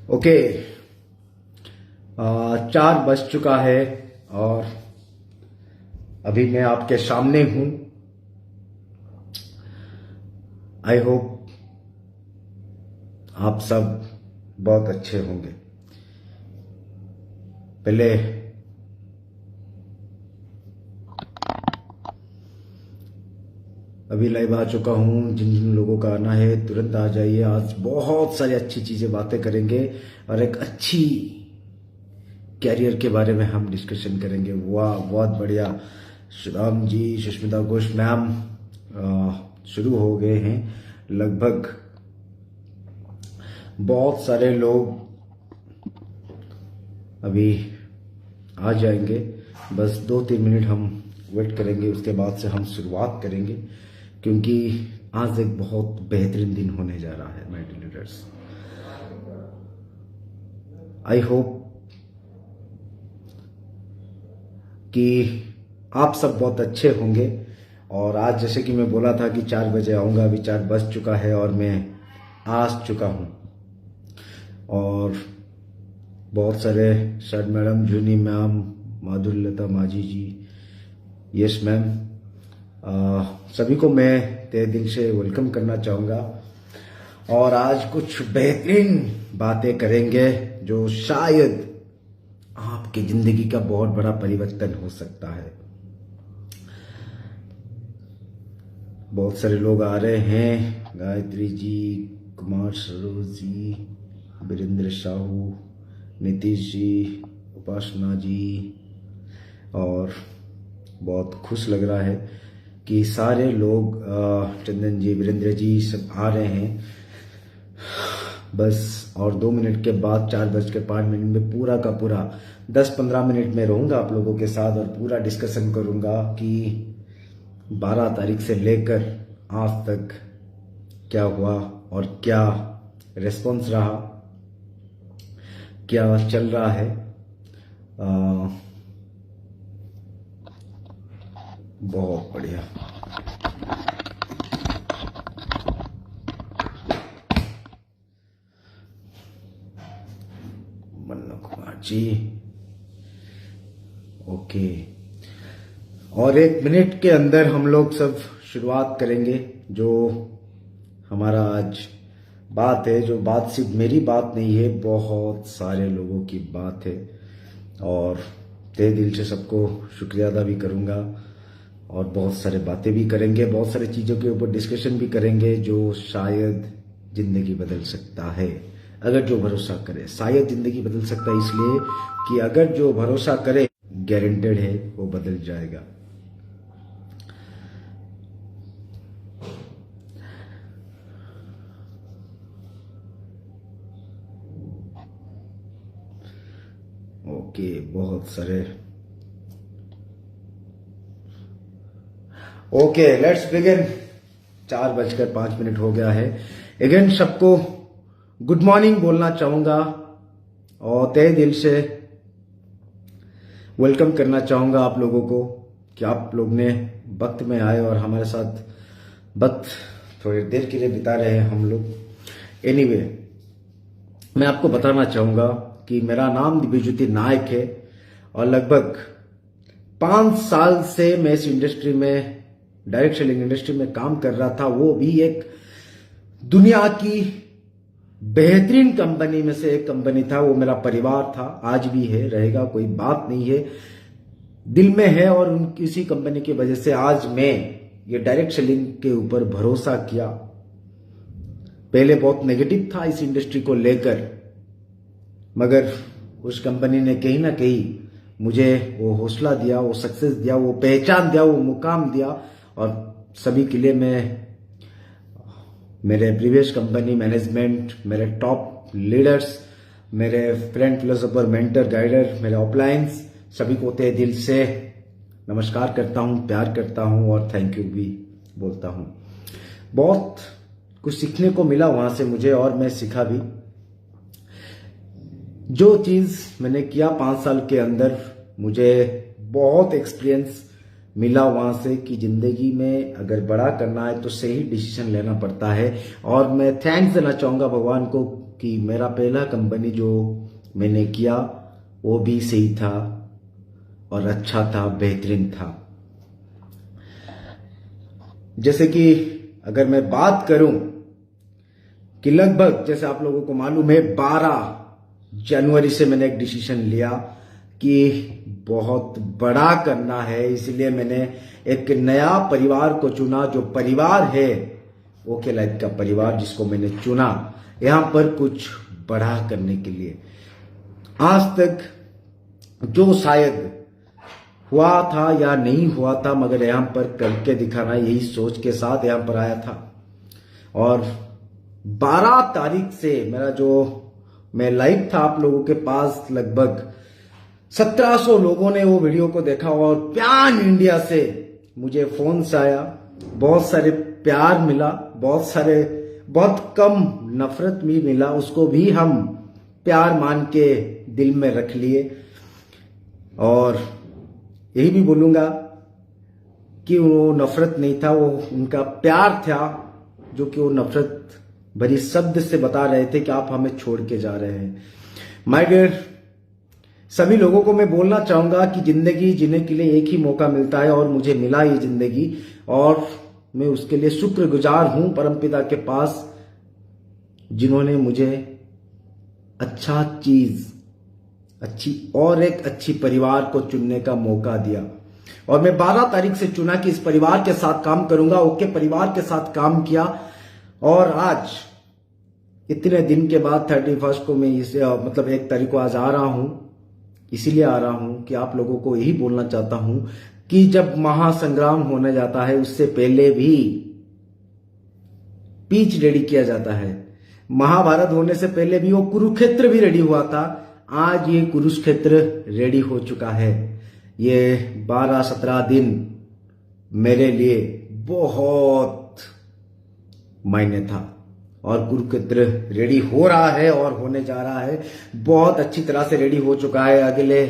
Okay. 4 बज चुका है और अभी मैं आपके सामने हूं। आई होप आप सब बहुत अच्छे होंगे। पहले अभी लाइव आ चुका हूं। जिन जिन लोगों का आना है तुरंत आ जाइए। आज बहुत सारी अच्छी चीजें बातें करेंगे और एक अच्छी कैरियर के बारे में हम डिस्कशन करेंगे। वाह, बहुत बढ़िया। राम जी, सुष्मिता घोष मैम शुरू हो गए हैं। लगभग बहुत सारे लोग अभी आ जाएंगे। बस 2-3 मिनट हम वेट करेंगे, उसके बाद से हम शुरुआत करेंगे, क्योंकि आज एक बहुत बेहतरीन दिन होने जा रहा है my dear leaders. I hope कि आप सब बहुत अच्छे होंगे। और आज जैसे कि मैं बोला था कि 4 बजे आऊँगा, अभी 4 बज चुका है और मैं आ चुका हूँ। और बहुत सारे शर्ट मैडम, जूनी मैम, माधुर्यलता माझी जी, यस मैम, सभी को मैं तहे दिल से वेलकम करना चाहूँगा। और आज कुछ बेहतरीन बातें करेंगे जो शायद आपकी जिंदगी का बहुत बड़ा परिवर्तन हो सकता है। बहुत सारे लोग आ रहे हैं। गायत्री जी, कुमार सरोज जी, वीरेंद्र साहू, नीतीश जी, उपासना जी, और बहुत खुश लग रहा है कि सारे लोग, चंदन जी, वीरेंद्र जी सब आ रहे हैं। बस और 2 मिनट के बाद 4:05 में पूरा का पूरा 10-15 मिनट में रहूंगा आप लोगों के साथ और पूरा डिस्कशन करूंगा कि 12 तारीख से लेकर आज तक क्या हुआ और क्या रिस्पॉन्स रहा, क्या चल रहा है। बहुत बढ़िया। मन्ना कुमार जी, ओके। और 1 मिनट के अंदर हम लोग सब शुरुआत करेंगे। जो हमारा आज बात है, जो बात सिर्फ मेरी बात नहीं है, बहुत सारे लोगों की बात है। और तहे दिल से सबको शुक्रिया अदा भी करूंगा और बहुत सारे बातें भी करेंगे, बहुत सारी चीज़ों के ऊपर डिस्कशन भी करेंगे जो शायद जिंदगी बदल सकता है अगर जो भरोसा करे। शायद जिंदगी बदल सकता है इसलिए कि अगर जो भरोसा करे गारंटेड है वो बदल जाएगा। ओके, बहुत सारे। Okay, let's begin. 4:05 हो गया है। अगेन सबको गुड मॉर्निंग बोलना चाहूंगा और तहे दिल से वेलकम करना चाहूंगा आप लोगों को कि आप लोग ने वक्त में आए और हमारे साथ वक्त थोड़ी देर के लिए बिता रहे हैं हम लोग। एनीवे, मैं आपको बताना चाहूंगा कि मेरा नाम दिव्यज्योति नायक है और लगभग 5 साल से मैं इस इंडस्ट्री में, डायरेक्ट सेलिंग इंडस्ट्री में काम कर रहा था। वो भी एक दुनिया की बेहतरीन कंपनी में से एक कंपनी था। वो मेरा परिवार था, आज भी है, रहेगा, कोई बात नहीं है, दिल में है। और किसी कंपनी की वजह से आज मैं ये डायरेक्ट सेलिंग के ऊपर भरोसा किया। पहले बहुत नेगेटिव था इस इंडस्ट्री को लेकर, मगर उस कंपनी ने कहीं ना कहीं मुझे वो हौसला दिया, वो सक्सेस दिया, वो पहचान दिया, वो मुकाम दिया। और सभी के लिए मैं, मेरे प्रीवियस कंपनी मैनेजमेंट, मेरे टॉप लीडर्स, मेरे फ्रेंड, फिलोसोफर, मेंटर, गाइडर, मेरे अपलायंस, सभी को तहे दिल से नमस्कार करता हूँ, प्यार करता हूँ और थैंक यू भी बोलता हूँ। बहुत कुछ सीखने को मिला वहां से मुझे और मैं सीखा भी। जो चीज मैंने किया 5 साल के अंदर, मुझे बहुत एक्सपीरियंस मिला वहां से कि जिंदगी में अगर बड़ा करना है तो सही डिसीजन लेना पड़ता है। और मैं थैंक्स देना चाहूंगा भगवान को कि मेरा पहला कंपनी जो मैंने किया वो भी सही था और अच्छा था, बेहतरीन था। जैसे कि अगर मैं बात करूं कि लगभग, जैसे आप लोगों को मालूम है, 12 जनवरी से मैंने एक डिसीजन लिया कि बहुत बड़ा करना है, इसलिए मैंने एक नया परिवार को चुना। जो परिवार है ओके लाइफ का परिवार जिसको मैंने चुना यहां पर कुछ बड़ा करने के लिए। आज तक जो शायद हुआ था या नहीं हुआ था, मगर यहां पर करके दिखाना, यही सोच के साथ यहां पर आया था। और 12 तारीख से मेरा जो मैं लाइव था आप लोगों के पास, लगभग 1700 लोगों ने वो वीडियो को देखा और पैन इंडिया से मुझे फोन से आया, बहुत सारे प्यार मिला, बहुत कम नफरत भी मिला, उसको भी हम प्यार मान के दिल में रख लिए। और यही भी बोलूंगा कि वो नफरत नहीं था, वो उनका प्यार था, जो कि वो नफरत भरी शब्द से बता रहे थे कि आप हमें छोड़ के जा रहे हैं। माय डियर, सभी लोगों को मैं बोलना चाहूंगा कि जिंदगी जीने के लिए एक ही मौका मिलता है और मुझे मिला ये जिंदगी, और मैं उसके लिए शुक्रगुजार हूं परमपिता के पास, जिन्होंने मुझे एक अच्छी परिवार को चुनने का मौका दिया। और मैं 12 तारीख से चुना कि इस परिवार के साथ काम करूंगा, ओके परिवार के साथ काम किया। और आज इतने दिन के बाद 31 को मैं इसे 1 तारीख को आज आ रहा हूं, इसीलिए आ रहा हूं कि आप लोगों को यही बोलना चाहता हूं कि जब महासंग्राम होने जाता है उससे पहले भी पिच रेडी किया जाता है। महाभारत होने से पहले भी वो कुरुक्षेत्र भी रेडी हुआ था, आज ये कुरुक्षेत्र रेडी हो चुका है। ये 12-17 दिन मेरे लिए बहुत मायने था और कुरुक्षेत्र रेडी हो रहा है और होने जा रहा है, बहुत अच्छी तरह से रेडी हो चुका है। अगले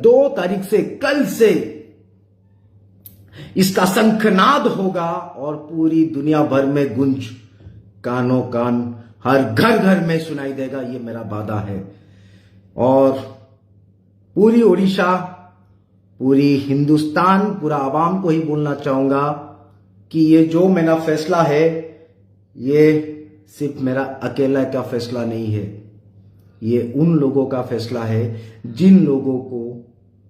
2 तारीख से, कल से इसका शंखनाद होगा और पूरी दुनिया भर में गुंज, कानों कान, हर घर घर में सुनाई देगा, ये मेरा वादा है। और पूरी ओडिशा, पूरी हिंदुस्तान, पूरा आवाम को ही बोलना चाहूंगा कि ये जो मेरा फैसला है ये सिर्फ मेरा अकेला का फैसला नहीं है, ये उन लोगों का फैसला है जिन लोगों को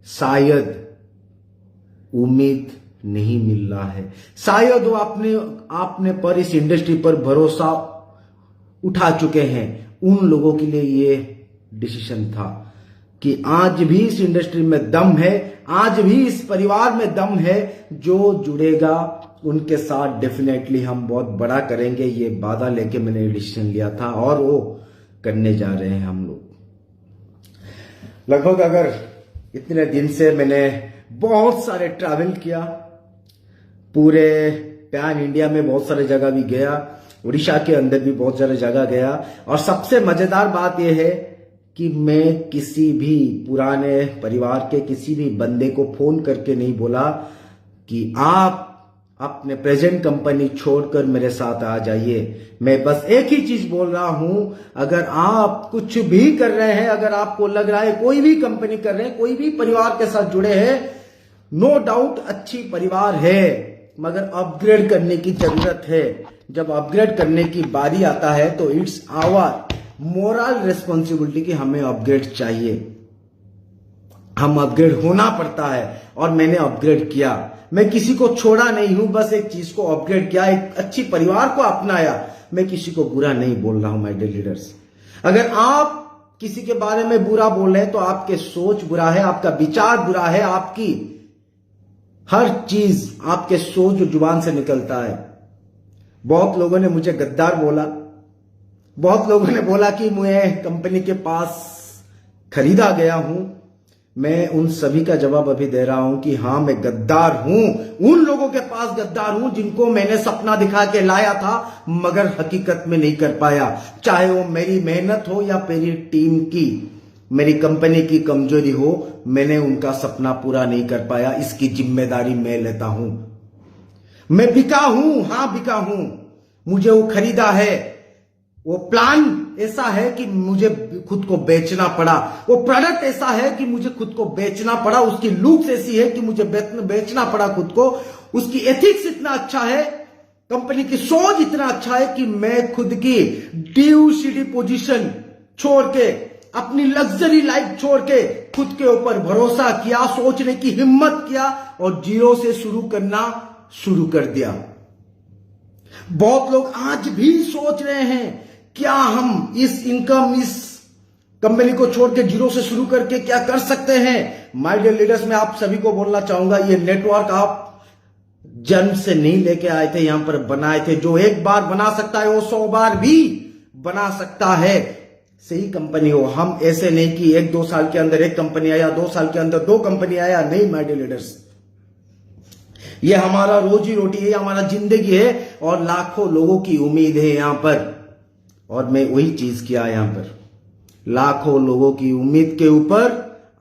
शायद उम्मीद नहीं मिल रहा है, शायद वो आपने पर इस इंडस्ट्री पर भरोसा उठा चुके हैं। उन लोगों के लिए ये डिसीजन था कि आज भी इस इंडस्ट्री में दम है, आज भी इस परिवार में दम है, जो जुड़ेगा उनके साथ डेफिनेटली हम बहुत बड़ा करेंगे। ये वादा लेके मैंने डिसीजन लिया था और वो करने जा रहे हैं हम लोग। लगभग अगर इतने दिन से मैंने बहुत सारे ट्रैवल किया, पूरे पैन इंडिया में बहुत सारे जगह भी गया, उड़ीसा के अंदर भी बहुत सारे जगह गया। और सबसे मजेदार बात यह है कि मैं किसी भी पुराने परिवार के किसी भी बंदे को फोन करके नहीं बोला कि आप अपने प्रेजेंट कंपनी छोड़कर मेरे साथ आ जाइए। मैं बस एक ही चीज बोल रहा हूं, अगर आप कुछ भी कर रहे हैं, अगर आपको लग रहा है कोई भी कंपनी कर रहे हैं, कोई भी परिवार के साथ जुड़े हैं, नो डाउट अच्छी परिवार है, मगर अपग्रेड करने की जरूरत है। जब अपग्रेड करने की बारी आता है तो इट्स आवर मोरल रिस्पॉन्सिबिलिटी कि हमें अपग्रेड चाहिए, हम अपग्रेड होना पड़ता है। और मैंने अपग्रेड किया, मैं किसी को छोड़ा नहीं हूं, बस एक चीज को अपग्रेड किया, एक अच्छी परिवार को अपनाया। मैं किसी को बुरा नहीं बोल रहा हूं माय डियर लीडर्स। अगर आप किसी के बारे में बुरा बोल रहे हैं तो आपके सोच बुरा है, आपका विचार बुरा है, आपकी हर चीज आपके सोच और जुबान से निकलता है। बहुत लोगों ने मुझे गद्दार बोला, बहुत लोगों ने बोला कि मैं कंपनी के पास खरीदा गया हूं। मैं उन सभी का जवाब अभी दे रहा हूं कि हां मैं गद्दार हूं, उन लोगों के पास गद्दार हूं जिनको मैंने सपना दिखा के लाया था मगर हकीकत में नहीं कर पाया। चाहे वो मेरी मेहनत हो या मेरी टीम की, मेरी कंपनी की कमजोरी हो, मैंने उनका सपना पूरा नहीं कर पाया, इसकी जिम्मेदारी मैं लेता हूं। मैं बिका हूं, हां बिका हूं, मुझे वो खरीदा है, वो प्लान ऐसा है कि मुझे खुद को बेचना पड़ा, वो प्रोडक्ट ऐसा है कि मुझे खुद को बेचना पड़ा, उसकी लुक्स ऐसी है कि मुझे बेचना पड़ा खुद को, उसकी एथिक्स इतना अच्छा है, कंपनी की सोच इतना अच्छा है कि मैं खुद की ड्यू सिटी पोजीशन छोड़ के, अपनी लग्जरी लाइफ छोड़ के खुद के ऊपर भरोसा किया, सोचने की हिम्मत किया और जीरो से शुरू करना शुरू कर दिया। बहुत लोग आज भी सोच रहे हैं क्या हम इस इनकम, इस कंपनी को छोड़ के जीरो से शुरू करके क्या कर सकते हैं। माय डियर लीडर्स, मैं आप सभी को बोलना चाहूंगा, ये नेटवर्क आप जन्म से नहीं लेके आए थे, यहां पर बनाए थे। जो एक बार बना सकता है वो 100 बार भी बना सकता है। सही कंपनी हो, हम ऐसे नहीं कि 1-2 साल के अंदर एक कंपनी आया, 2 साल के अंदर 2 कंपनी आया, नहीं माय डियर लीडर्स, ये हमारा रोजी रोटी है, हमारा जिंदगी है और लाखों लोगों की उम्मीद है यहां पर। और मैं वही चीज किया यहां पर, लाखों लोगों की उम्मीद के ऊपर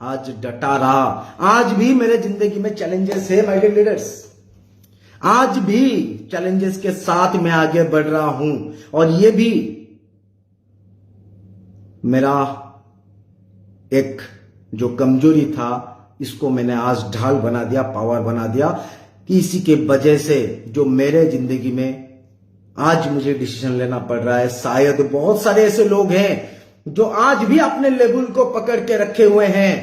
आज डटा रहा। आज भी मेरे जिंदगी में चैलेंजेस है माय डियर लीडर्स, आज भी चैलेंजेस के साथ मैं आगे बढ़ रहा हूं। और ये भी मेरा एक जो कमजोरी था, इसको मैंने आज ढाल बना दिया, पावर बना दिया, कि इसी के वजह से जो मेरे जिंदगी में आज मुझे डिसीजन लेना पड़ रहा है। शायद बहुत सारे ऐसे लोग हैं जो आज भी अपने लेवल को पकड़ के रखे हुए हैं,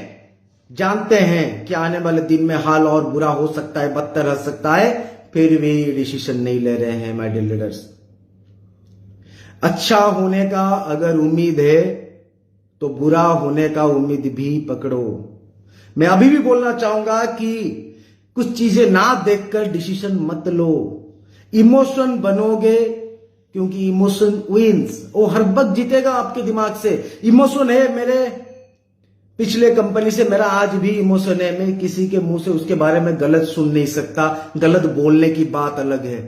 जानते हैं कि आने वाले दिन में हाल और बुरा हो सकता है, बदतर हो सकता है, फिर भी डिसीजन नहीं ले रहे हैं माय डियर लीडर्स। अच्छा होने का अगर उम्मीद है तो बुरा होने का उम्मीद भी पकड़ो। मैं अभी भी बोलना चाहूंगा कि कुछ चीजें ना देखकर डिसीजन मत लो, इमोशन बनोगे, क्योंकि इमोशन विंस, वो हर वक्त जीतेगा आपके दिमाग से। इमोशन है, मेरे पिछले कंपनी से मेरा आज भी इमोशन है। मैं किसी के मुंह से उसके बारे में गलत सुन नहीं सकता, गलत बोलने की बात अलग है।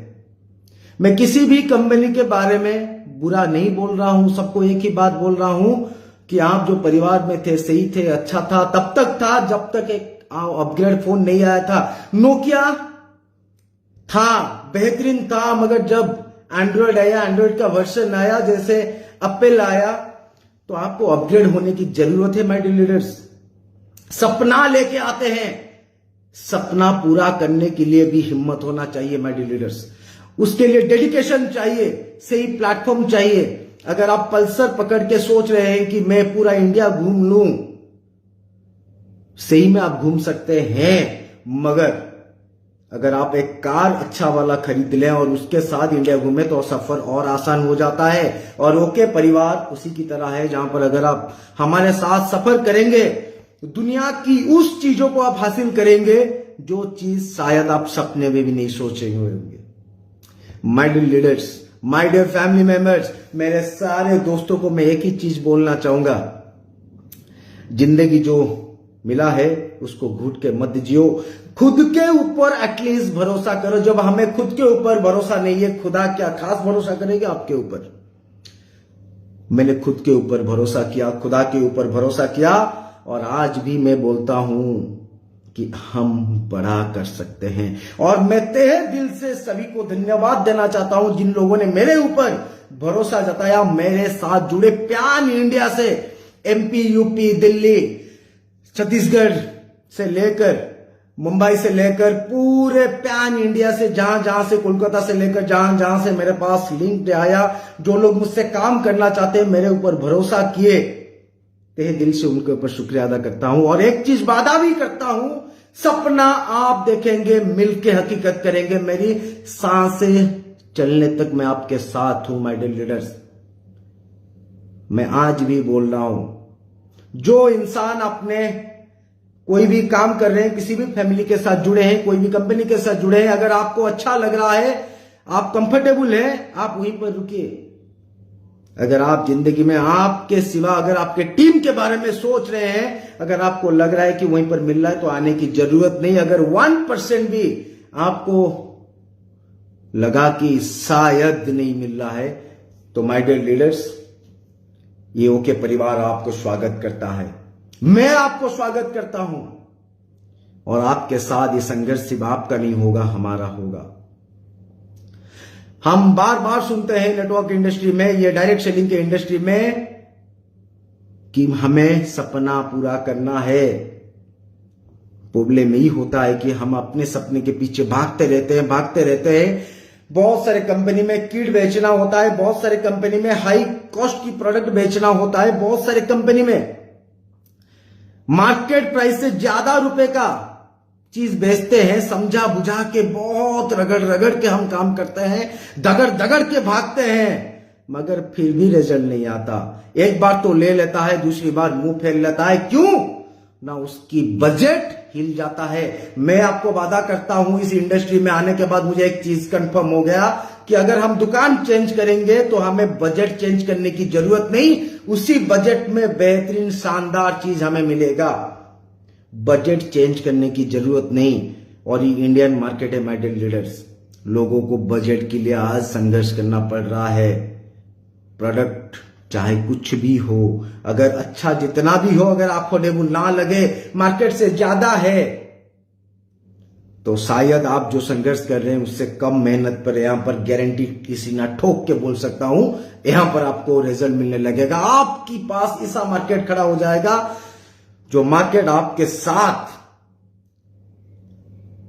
मैं किसी भी कंपनी के बारे में बुरा नहीं बोल रहा हूं, सबको एक ही बात बोल रहा हूं कि आप जो परिवार में थे सही थे, अच्छा था, तब तक था जब तक एक अपग्रेड फोन नहीं आया था। नोकिया था, बेहतरीन था, मगर जब एंड्रॉयड आया, एंड्रॉयड का वर्जन आया, जैसे एप्पल आया, तो आपको अपग्रेड होने की जरूरत है माय डियर लीडर्स। सपना लेके आते हैं, सपना पूरा करने के लिए भी हिम्मत होना चाहिए माय डियर लीडर्स। उसके लिए डेडिकेशन चाहिए, सही प्लेटफॉर्म चाहिए। अगर आप पल्सर पकड़ के सोच रहे हैं कि मैं पूरा इंडिया घूम लूं, सही में आप घूम सकते हैं, मगर अगर आप एक कार अच्छा वाला खरीद लें और उसके साथ इंडिया घूमें तो सफर और आसान हो जाता है। और ओके परिवार उसी की तरह है, जहां पर अगर आप हमारे साथ सफर करेंगे तो दुनिया की उस चीजों को आप हासिल करेंगे जो चीज शायद आप सपने में भी नहीं सोचे होंगे। My dear leaders, my dear family members, मेरे सारे दोस्तों को मैं एक ही चीज बोलना चाहूंगा, जिंदगी जो मिला है उसको घुट के मत जियो, खुद के ऊपर एटलीस्ट भरोसा करो। जब हमें खुद के ऊपर भरोसा नहीं है, खुदा क्या खास भरोसा करेगा आपके ऊपर। मैंने खुद के ऊपर भरोसा किया, खुदा के ऊपर भरोसा किया, और आज भी मैं बोलता हूं कि हम बड़ा कर सकते हैं। और मैं तहे दिल से सभी को धन्यवाद देना चाहता हूं जिन लोगों ने मेरे ऊपर भरोसा जताया, मेरे साथ जुड़े पैन इंडिया से, एमपी, यूपी, दिल्ली, छत्तीसगढ़ से लेकर, मुंबई से लेकर, पूरे पैन इंडिया से, जहां जहां से, कोलकाता से लेकर जहां जहां से मेरे पास लिंक आया, जो लोग मुझसे काम करना चाहते हैं, मेरे ऊपर भरोसा किए, तहे दिल से उनके ऊपर शुक्रिया अदा करता हूं। और एक चीज वादा भी करता हूं, सपना आप देखेंगे, मिलके हकीकत करेंगे। मेरी सांसें चलने तक मैं आपके साथ हूं माय डियर लीडर्स। मैं आज भी बोल रहा हूं, जो इंसान अपने कोई भी काम कर रहे हैं, किसी भी फैमिली के साथ जुड़े हैं, कोई भी कंपनी के साथ जुड़े हैं, अगर आपको अच्छा लग रहा है, आप कंफर्टेबल हैं, आप वहीं पर रुकिए। अगर आप जिंदगी में आपके सिवा अगर आपके टीम के बारे में सोच रहे हैं, अगर आपको लग रहा है कि वहीं पर मिल रहा है, तो आने की जरूरत नहीं। अगर 1% भी आपको लगा कि शायद नहीं मिल रहा है, तो माय डियर लीडर्स, ये ओके परिवार आपको स्वागत करता है, मैं आपको स्वागत करता हूं। और आपके साथ ये संघर्ष सिर्फ आपका नहीं होगा, हमारा होगा। हम बार बार सुनते हैं नेटवर्क इंडस्ट्री में, ये डायरेक्ट सेलिंग के इंडस्ट्री में, कि हमें सपना पूरा करना है। प्रॉब्लम यही होता है कि हम अपने सपने के पीछे भागते रहते हैं। बहुत सारे कंपनी में किट बेचना होता है, बहुत सारे कंपनी में हाई कॉस्ट की प्रोडक्ट बेचना होता है, बहुत सारे कंपनी में मार्केट प्राइस से ज्यादा रुपए का चीज बेचते हैं। समझा बुझा के बहुत रगड़ के हम काम करते हैं, दगड़ के भागते हैं, मगर फिर भी रिजल्ट नहीं आता। एक बार तो ले लेता है, दूसरी बार मुंह फेर लेता है। क्यों ना? उसकी बजट हिल जाता है। मैं आपको वादा करता हूं, इस इंडस्ट्री में आने के बाद मुझे एक चीज कंफर्म हो गया कि अगर हम दुकान चेंज करेंगे तो हमें बजट चेंज करने की जरूरत नहीं, उसी बजट में बेहतरीन शानदार चीज हमें मिलेगा। बजट चेंज करने की जरूरत नहीं। और ये इंडियन मार्केट है माय डियर लीडर्स, लोगों को बजट के लिए आज संघर्ष करना पड़ रहा है। प्रोडक्ट चाहे कुछ भी हो, अगर अच्छा जितना भी हो, अगर अफोर्डेबल ना लगे, मार्केट से ज्यादा है, तो शायद आप जो संघर्ष कर रहे हैं उससे कम मेहनत पर, यहां पर गारंटी किसी ना ठोक के बोल सकता हूं, यहां पर आपको रिजल्ट मिलने लगेगा। आपके पास ऐसा मार्केट खड़ा हो जाएगा जो मार्केट आपके साथ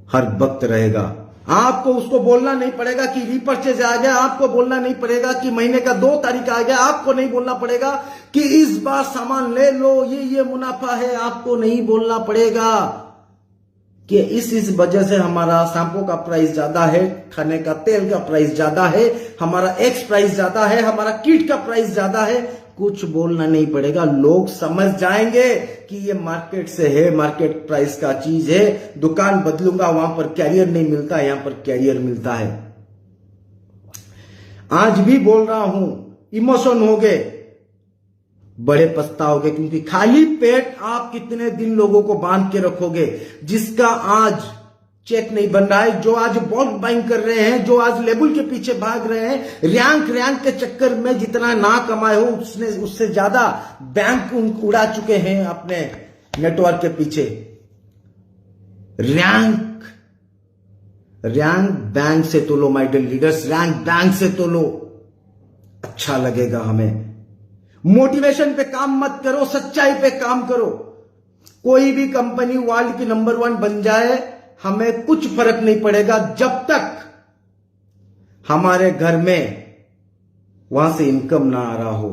हर वक्त रहेगा। आपको उसको बोलना नहीं पड़ेगा कि रीपर्चेज आ गया, आपको बोलना नहीं पड़ेगा कि महीने का 2 तारीख आ गया, आपको नहीं बोलना पड़ेगा कि इस बार सामान ले लो, ये मुनाफा है, आपको नहीं बोलना पड़ेगा कि इस वजह से हमारा शैम्पू का प्राइस ज्यादा है, खाने का तेल का प्राइस ज्यादा है, हमारा एक्स प्राइस ज्यादा है, हमारा किट का प्राइस ज्यादा है। कुछ बोलना नहीं पड़ेगा, लोग समझ जाएंगे कि ये मार्केट से है, मार्केट प्राइस का चीज है। दुकान बदलूंगा, वहां पर कैरियर नहीं मिलता, यहां पर कैरियर मिलता है। आज भी बोल रहा हूं, इमोशन हो गए, बड़े पछताओगे, क्योंकि खाली पेट आप कितने दिन लोगों को बांध के रखोगे। जिसका आज चेक नहीं बन रहा है, जो आज बल्क बाइंग कर रहे हैं, जो आज लेबल के पीछे भाग रहे हैं, रैंक के चक्कर में जितना ना कमाए हो उससे ज्यादा बैंक उड़ा चुके हैं अपने नेटवर्क के पीछे। रैंक बैंक से तो लो my dear leaders, rank bank से तो लो, अच्छा लगेगा हमें। मोटिवेशन पे काम मत करो, सच्चाई पे काम करो। कोई भी कंपनी वर्ल्ड की नंबर 1 बन जाए, हमें कुछ फर्क नहीं पड़ेगा जब तक हमारे घर में वहां से इनकम ना आ रहा हो।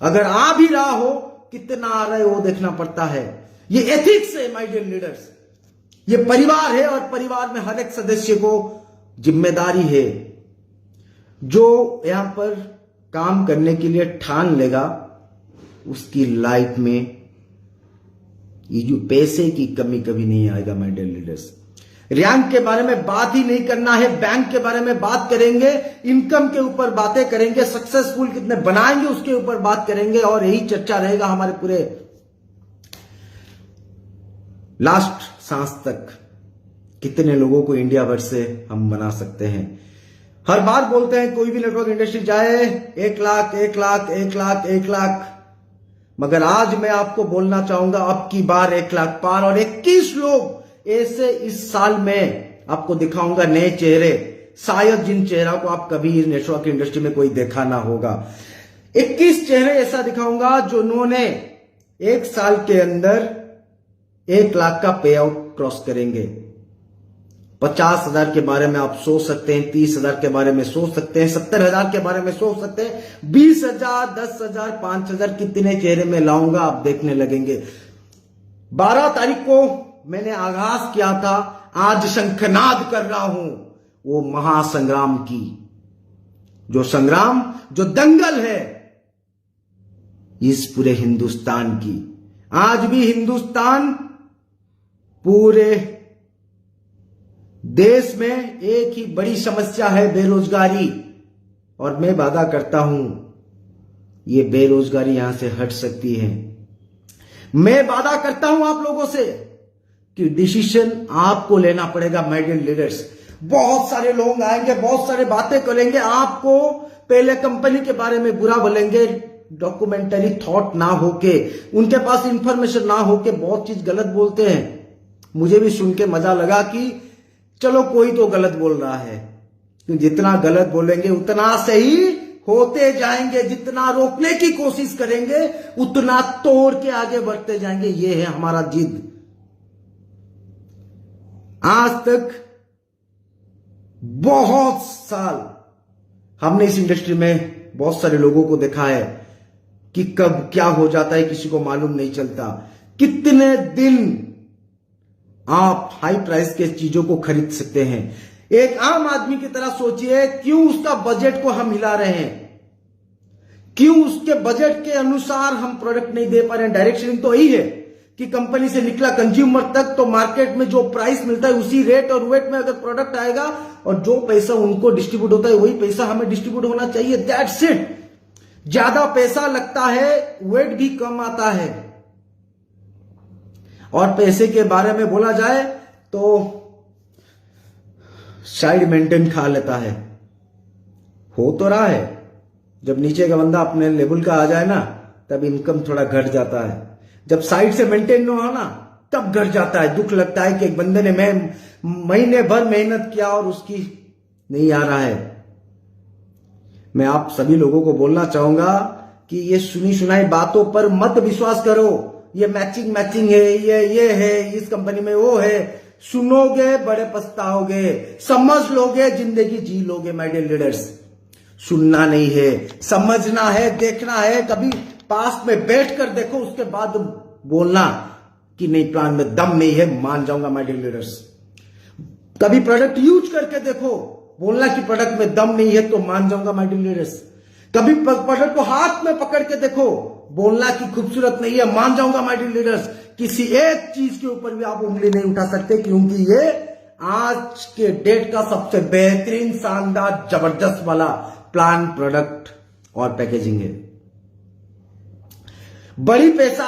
अगर आ भी रहा हो, कितना आ रहा है वो देखना पड़ता है। ये एथिक्स है माय डियर लीडर्स, ये परिवार है, और परिवार में हर एक सदस्य को जिम्मेदारी है। जो यहां पर काम करने के लिए ठान लेगा, उसकी लाइफ में ये जो पैसे की कमी कभी नहीं आएगा माय डियर लीडर्स। रैंक के बारे में बात ही नहीं करना है, बैंक के बारे में बात करेंगे, इनकम के ऊपर बातें करेंगे, सक्सेसफुल कितने बनाएंगे उसके ऊपर बात करेंगे, और यही चर्चा रहेगा हमारे पूरे लास्ट सांस तक। कितने लोगों को इंडिया भर से हम बना सकते हैं। हर बार बोलते हैं कोई भी नेटवर्क इंडस्ट्री जाए 1 लाख 1 लाख 1 लाख 1 लाख, मगर आज मैं आपको बोलना चाहूंगा अब की बार 1 लाख पार, और 21 लोग ऐसे इस साल में आपको दिखाऊंगा, नए चेहरे, शायद जिन चेहरा को आप कभी इस नेटवर्क इंडस्ट्री में कोई देखा ना होगा। 21 चेहरे ऐसा दिखाऊंगा जो उन्होंने 1 साल के अंदर 1 लाख का पे आउट क्रॉस करेंगे। 50,000 के बारे में आप सोच सकते हैं, 30,000 के बारे में सोच सकते हैं, 70,000 के बारे में सोच सकते हैं, 20,000, 10,000, 5,000, कितने चेहरे में लाऊंगा आप देखने लगेंगे। 12 तारीख को मैंने आगाज किया था, आज शंखनाद कर रहा हूं वो महासंग्राम की, जो संग्राम, जो दंगल है इस पूरे हिंदुस्तान की। आज भी हिंदुस्तान, पूरे देश में एक ही बड़ी समस्या है, बेरोजगारी, और मैं वादा करता हूं ये बेरोजगारी यहां से हट सकती है। मैं वादा करता हूं आप लोगों से कि डिसीजन आपको लेना पड़ेगा माय डियर लीडर्स। बहुत सारे लोग आएंगे, बहुत सारे बातें करेंगे, आपको पहले कंपनी के बारे में बुरा बोलेंगे, डॉक्यूमेंटरी थॉट ना होके, उनके पास इंफॉर्मेशन ना होके बहुत चीज गलत बोलते हैं। मुझे भी सुन के मजा लगा कि चलो कोई तो गलत बोल रहा है, तो जितना गलत बोलेंगे उतना सही होते जाएंगे, जितना रोकने की कोशिश करेंगे उतना तोड़ के आगे बढ़ते जाएंगे। ये है हमारा जिद। आज तक बहुत साल हमने इस इंडस्ट्री में बहुत सारे लोगों को देखा है कि कब क्या हो जाता है किसी को मालूम नहीं चलता। कितने दिन आप हाई प्राइस के चीजों को खरीद सकते हैं। एक आम आदमी की तरह सोचिए, क्यों उसका बजट को हम हिला रहे हैं, क्यों उसके बजट के अनुसार हम प्रोडक्ट नहीं दे पा रहे हैं। डायरेक्शन तो यही है कि कंपनी से निकला कंज्यूमर तक तो मार्केट में जो प्राइस मिलता है उसी रेट और वेट में अगर प्रोडक्ट आएगा और जो पैसा उनको डिस्ट्रीब्यूट होता है वही पैसा हमें डिस्ट्रीब्यूट होना चाहिए। That's it. ज्यादा पैसा लगता है, वेट भी कम आता है। और पैसे के बारे में बोला जाए तो साइड मेंटेन खा लेता है। हो तो रहा है, जब नीचे का बंदा अपने लेवल का आ जाए ना तब इनकम थोड़ा घट जाता है। जब साइड से मेंटेन न हो ना तब घट जाता है। दुख लगता है कि एक बंदे ने महीने भर मेहनत किया और उसकी नहीं आ रहा है। मैं आप सभी लोगों को बोलना चाहूंगा कि ये सुनी सुनाई बातों पर मत विश्वास करो। ये मैचिंग है, ये है, इस कंपनी में वो है। सुनोगे बड़े पछताओगे, समझ लोगे जिंदगी जी लोगे। माय डियर लीडर्स, सुनना नहीं है, समझना है, देखना है। कभी पास में बैठ कर देखो, उसके बाद बोलना कि नहीं प्लान में दम नहीं है, मान जाऊंगा। माय डियर लीडर्स, कभी प्रोडक्ट यूज करके देखो, बोलना कि प्रोडक्ट में दम नहीं है तो मान जाऊंगा। माय डियर लीडर्स, कभी प्रोडक्ट को हाथ में पकड़ के देखो, बोलना कि खूबसूरत नहीं है, मान जाऊंगा। माय डियर लीडर्स, किसी एक चीज के ऊपर भी आप उंगली नहीं उठा सकते, क्योंकि ये आज के डेट का सबसे बेहतरीन, शानदार, जबरदस्त वाला प्लान, प्रोडक्ट और पैकेजिंग है। बड़ी पैसा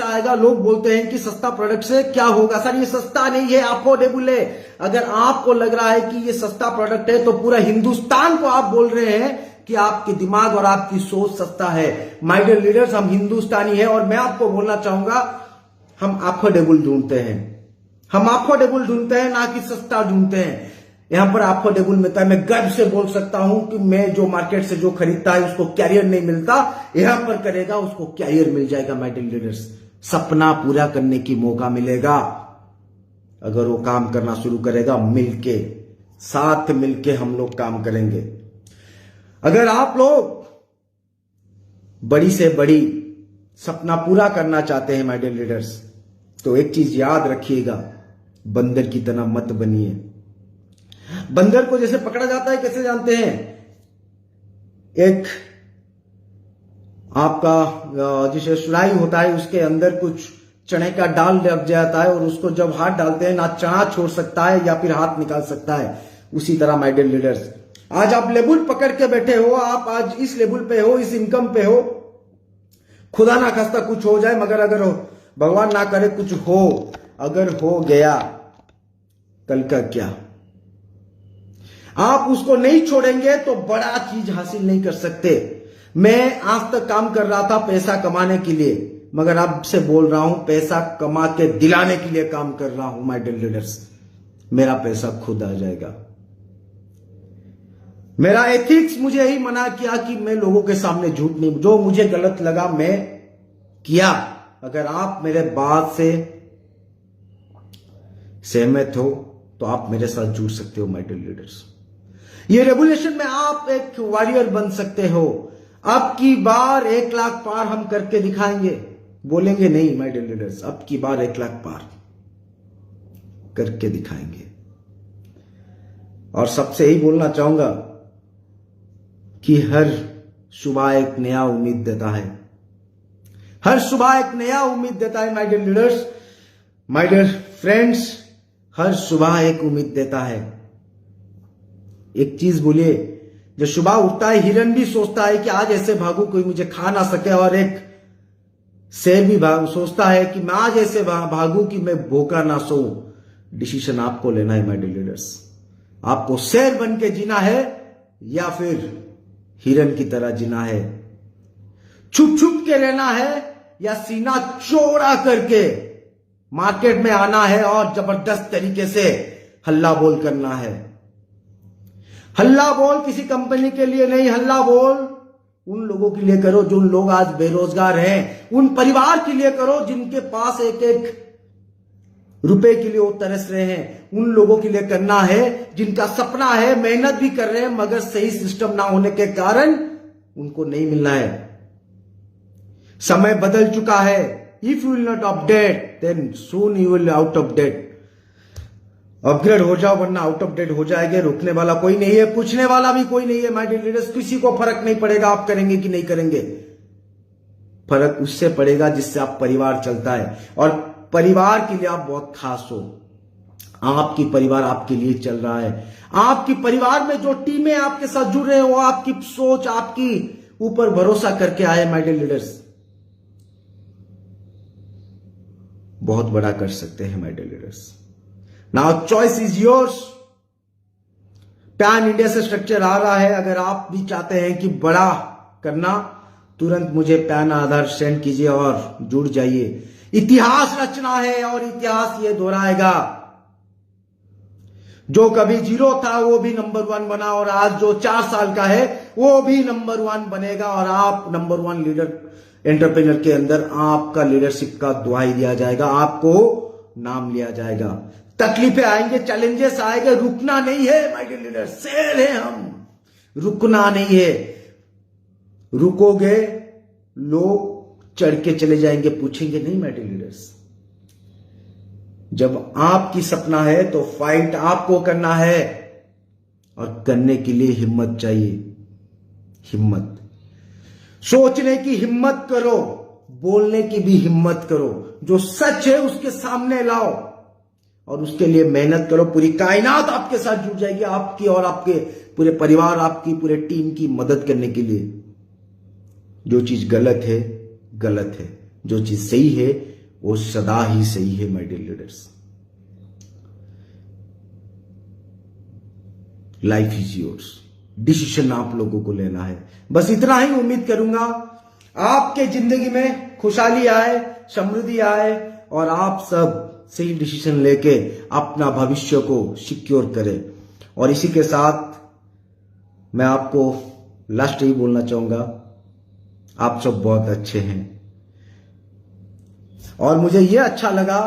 आएगा। लोग बोलते हैं कि सस्ता प्रोडक्ट से क्या होगा। सर ये सस्ता नहीं है, अफोर्डेबल है। अगर आपको लग रहा है कि ये सस्ता प्रोडक्ट है तो पूरा हिंदुस्तान को आप बोल रहे हैं कि आपके दिमाग और आपकी सोच सस्ता है। माय डियर लीडर्स, हम हिंदुस्तानी हैं और मैं आपको बोलना चाहूंगा, हम अफोर्डेबल ढूंढते हैं। ना कि सस्ता ढूंढते हैं। यहां पर अफोर्डेबल मिलता है। मैं गर्व से बोल सकता हूं कि मैं जो मार्केट से जो खरीदता है उसको कैरियर नहीं मिलता, यहां पर करेगा उसको कैरियर मिल जाएगा। माय डियर लीडर्स, सपना पूरा करने की मौका मिलेगा अगर वो काम करना शुरू करेगा। मिलके, साथ मिलके हम लोग काम करेंगे। अगर आप लोग बड़ी से बड़ी सपना पूरा करना चाहते हैं माय डियर लीडर्स, तो एक चीज याद रखिएगा, बंदर की तरह मत बनिए। बंदर को जैसे पकड़ा जाता है, कैसे जानते हैं? एक आपका जैसे सुराही होता है, उसके अंदर कुछ चने का डाल लग जाता है और उसको जब हाथ डालते हैं ना चना छोड़ सकता है या फिर हाथ निकाल सकता है। उसी तरह माय डियर लीडर्स, आज आप लेवल पकड़ के बैठे हो, आप आज इस लेवल पे हो, इस इनकम पे हो। खुदा ना खास्ता कुछ हो जाए, मगर अगर भगवान ना करे कुछ हो, अगर हो गया कल का क्या? आप उसको नहीं छोड़ेंगे तो बड़ा चीज हासिल नहीं कर सकते। मैं आज तक काम कर रहा था पैसा कमाने के लिए, मगर अब से बोल रहा हूं पैसा कमा के दिलाने के लिए काम कर रहा हूं। माय डियर लीडर्स, मेरा पैसा खुद आ जाएगा। मेरा एथिक्स मुझे यही मना किया कि मैं लोगों के सामने झूठ नहीं, जो मुझे गलत लगा मैं किया। अगर आप मेरे बात से सहमत हो तो आप मेरे साथ जुड़ सकते हो। माय डियर लीडर्स, ये रेवोल्यूशन में आप एक वॉरियर बन सकते हो। अब की बार 1 लाख पार हम करके दिखाएंगे। बोलेंगे नहीं माय डियर लीडर्स, अब की बार 1 लाख पार करके दिखाएंगे। और सबसे यही बोलना चाहूंगा कि हर सुबह एक नया उम्मीद देता है। हर सुबह एक नया उम्मीद देता है my dear leaders, my dear friends, हर सुबह एक उम्मीद देता है। एक चीज बोलिए, जब सुबह उठता है हिरन भी सोचता है कि आज ऐसे भागू कोई मुझे खा ना सके, और एक शेर भी सोचता है कि मैं आज ऐसे भागू कि मैं भूखा ना सोऊं। डिसीजन आपको लेना है माय डियर लीडर्स। आपको शेर बन के जीना है या फिर हिरन की तरह जीना है? छुप छुप के रहना है या सीना चौड़ा करके मार्केट में आना है और जबरदस्त तरीके से हल्ला बोल करना है? हल्ला बोल किसी कंपनी के लिए नहीं, हल्ला बोल उन लोगों के लिए करो जो लोग आज बेरोजगार हैं, उन परिवार के लिए करो जिनके पास एक एक रुपए के लिए वो तरस रहे हैं, उन लोगों के लिए करना है जिनका सपना है, मेहनत भी कर रहे हैं मगर सही सिस्टम ना होने के कारण उनको नहीं मिलना है। समय बदल चुका है। If you will not update then soon you will out of date. Upgrade हो जाओ वरना आउट ऑफ डेट हो जाएंगे। रोकने वाला कोई नहीं है, पूछने वाला भी कोई नहीं है माय डियर लीडर्स। किसी को फर्क नहीं पड़ेगा आप करेंगे कि नहीं करेंगे, फर्क उससे पड़ेगा जिससे आप परिवार चलता है और परिवार के लिए आप बहुत खास हो। आपकी परिवार आपके लिए चल रहा है। आपकी परिवार में जो टीमें आपके साथ जुड़ रहे हैं वो आपकी सोच, आपकी ऊपर भरोसा करके आए माय डियर लीडर्स। बहुत बड़ा कर सकते हैं my dear leaders. Now choice is yours. Pan India से स्ट्रक्चर आ रहा है। अगर आप भी चाहते हैं कि बड़ा करना, तुरंत मुझे पैन आधार सेंड कीजिए और जुड़ जाइए। इतिहास रचना है और इतिहास ये दोहराएगा। जो कभी 0 था वो भी नंबर 1 बना और आज जो 4 साल का है वो भी नंबर 1 बनेगा और आप नंबर 1 लीडर एंटरप्रेन्योर के अंदर आपका लीडरशिप का दुहाई दिया जाएगा, आपको नाम लिया जाएगा। तकलीफें आएंगे, चैलेंजेस आएंगे, रुकना नहीं है माय डियर लीडर। शेर है हम, रुकना नहीं है। रुकोगे लोग चढ़ के चले जाएंगे, पूछेंगे नहीं माय डियर लीडर्स। जब आपकी सपना है तो फाइट आपको करना है और करने के लिए हिम्मत चाहिए। हिम्मत, सोचने की हिम्मत करो, बोलने की भी हिम्मत करो। जो सच है उसके सामने लाओ और उसके लिए मेहनत करो। पूरी कायनात आपके साथ जुड़ जाएगी, आपकी और आपके पूरे परिवार, आपकी पूरे टीम की मदद करने के लिए। जो चीज गलत है गलत है, जो चीज सही है वो सदा ही सही है my dear leaders. Life is yours. Decision आप लोगों को लेना है। बस इतना ही उम्मीद करूंगा आपके जिंदगी में खुशहाली आए, समृद्धि आए और आप सब सही डिसीजन लेके अपना भविष्य को सिक्योर करें। और इसी के साथ मैं आपको लास्ट ही बोलना चाहूंगा, आप सब बहुत अच्छे हैं। और मुझे यह अच्छा लगा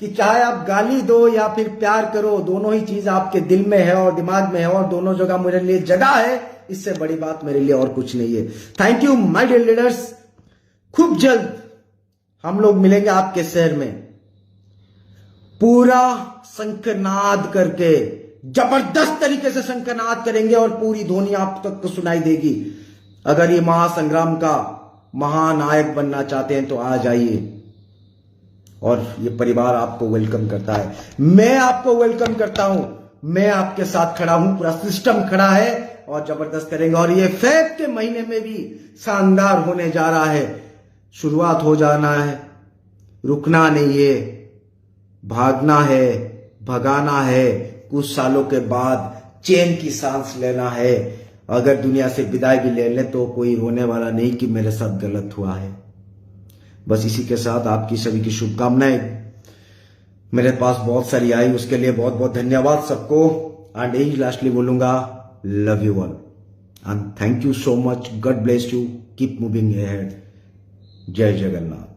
कि चाहे आप गाली दो या फिर प्यार करो, दोनों ही चीज आपके दिल में है और दिमाग में है और दोनों जगह मेरे लिए जगह है। इससे बड़ी बात मेरे लिए और कुछ नहीं है। Thank you my dear leaders. खूब जल्द हम लोग मिलेंगे आपके शहर में, पूरा शंखनाद करके, जबरदस्त तरीके से शंखनाद करेंगे और पूरी ध्वनि आप तक सुनाई देगी। अगर ये महासंग्राम का महानायक बनना चाहते हैं तो आ जाइए और ये परिवार आपको वेलकम करता है। मैं आपको वेलकम करता हूं। मैं आपके साथ खड़ा हूं, पूरा सिस्टम खड़ा है और जबरदस्त करेंगे। और ये फेब के महीने में भी शानदार होने जा रहा है। शुरुआत हो जाना है, रुकना नहीं है, भागना है, भगाना है। कुछ सालों के बाद चैन की सांस लेना है। अगर दुनिया से विदाई भी ले लें तो कोई रोने वाला नहीं कि मेरे साथ गलत हुआ है। बस इसी के साथ आपकी सभी की शुभकामनाएं मेरे पास बहुत सारी आई, उसके लिए बहुत बहुत धन्यवाद सबको। एंड यही लास्टली बोलूंगा, love you all and thank you so much. God bless you, keep moving ahead. जय जगन्नाथ।